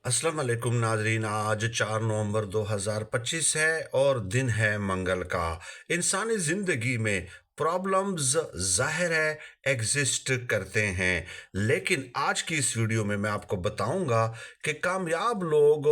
अस्सलाम वालेकुम नाजरीन। आज 4 नवंबर 2025 है और दिन है मंगल का। इंसानी ज़िंदगी में प्रॉब्लम्स ज़ाहिर है एग्जिस्ट करते हैं, लेकिन आज की इस वीडियो में मैं आपको बताऊंगा कि कामयाब लोग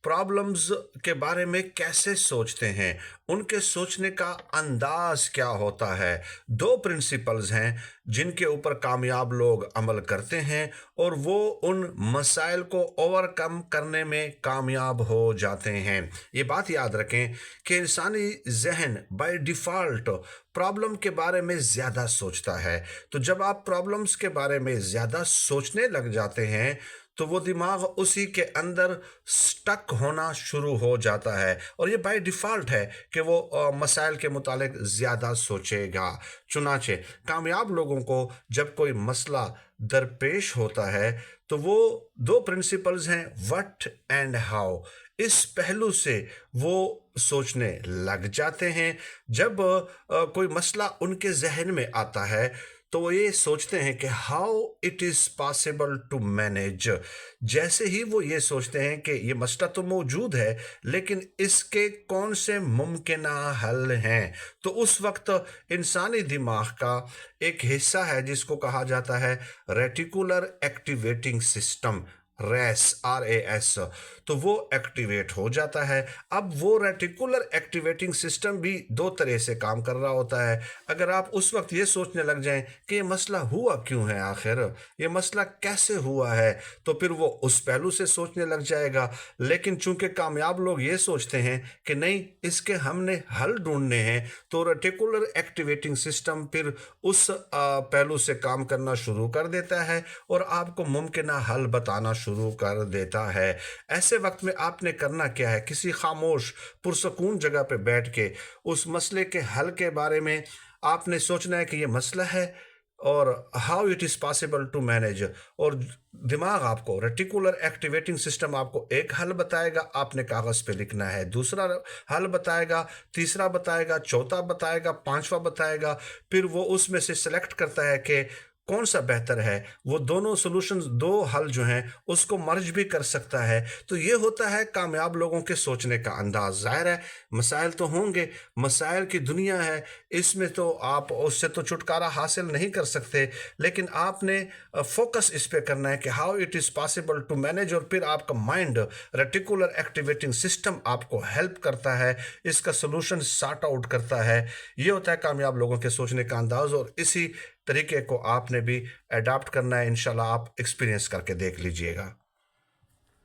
प्रॉब्लम्स के बारे में कैसे सोचते हैं, उनके सोचने का अंदाज क्या होता है। दो प्रिंसिपल्स हैं जिनके ऊपर कामयाब लोग अमल करते हैं और वो उन मसाइल को ओवरकम करने में कामयाब हो जाते हैं। ये बात याद रखें कि इंसानी जहन बाय डिफ़ॉल्ट प्रॉब्लम के बारे में ज़्यादा सोचता है। तो जब आप प्रॉब्लम्स के बारे में ज़्यादा सोचने लग जाते हैं तो वो दिमाग उसी के अंदर स्टक होना शुरू हो जाता है और ये बाय डिफ़ॉल्ट है कि वो मसाइल के मुतालिक ज़्यादा सोचेगा। चुनाचे कामयाब लोगों को जब कोई मसला दरपेश होता है तो वो दो प्रिंसिपल्स हैं, व्हाट एंड हाउ। इस पहलू से वो सोचने लग जाते हैं। जब कोई मसला उनके जहन में आता है तो वो ये सोचते हैं कि how it is possible to manage. जैसे ही वो ये सोचते हैं कि ये मसला तो मौजूद है, लेकिन इसके कौन से मुमकिन हल हैं, तो उस वक्त इंसानी दिमाग का एक हिस्सा है जिसको कहा जाता है रेटिकुलर एक्टिवेटिंग सिस्टम, RAS। तो वो एक्टिवेट हो जाता है। अब वो रेटिकुलर एक्टिवेटिंग सिस्टम भी दो तरह से काम कर रहा होता है। अगर आप उस वक्त ये सोचने लग जाएं कि ये मसला हुआ क्यों है, आखिर ये मसला कैसे हुआ है, तो फिर वो उस पहलू से सोचने लग जाएगा। लेकिन चूंकि कामयाब लोग ये सोचते हैं कि नहीं, इसके हमने हल ढूंढने हैं, तो रेटिकुलर एक्टिवेटिंग सिस्टम फिर उस पहलू से काम करना शुरू कर देता है और आपको मुमकिन हल बताना शुरू कर देता है। ऐसे वक्त में आपने करना क्या है, किसी खामोश पुरसकून जगह पे बैठ के उस मसले के हल के बारे में आपने सोचना है कि ये मसला है और how it is possible to manage. और दिमाग आपको रेटिकुलर एक्टिवेटिंग सिस्टम आपको एक हल बताएगा, आपने कागज़ पे लिखना है, दूसरा हल बताएगा, तीसरा बताएगा, चौथा बताएगा, पांचवा बताएगा। फिर वो उसमें से सेलेक्ट करता है कि कौन सा बेहतर है। वो दोनों सॉल्यूशंस, दो हल जो हैं, उसको मर्ज भी कर सकता है। तो ये होता है कामयाब लोगों के सोचने का अंदाज। ज़ाहिर है मसाइल तो होंगे, मसाइल की दुनिया है, इसमें तो आप उससे तो छुटकारा हासिल नहीं कर सकते, लेकिन आपने फोकस इस पे करना है कि how it is possible to manage. और फिर आपका माइंड, रेटिकुलर एक्टिवेटिंग सिस्टम आपको हेल्प करता है, इसका सोल्यूशन सॉर्ट आउट करता है। ये होता है कामयाब लोगों के सोचने का अंदाज और इसी तरीके को आपने भी अडॉप्ट करना है। इंशाल्लाह आप एक्सपीरियंस करके देख लीजिएगा।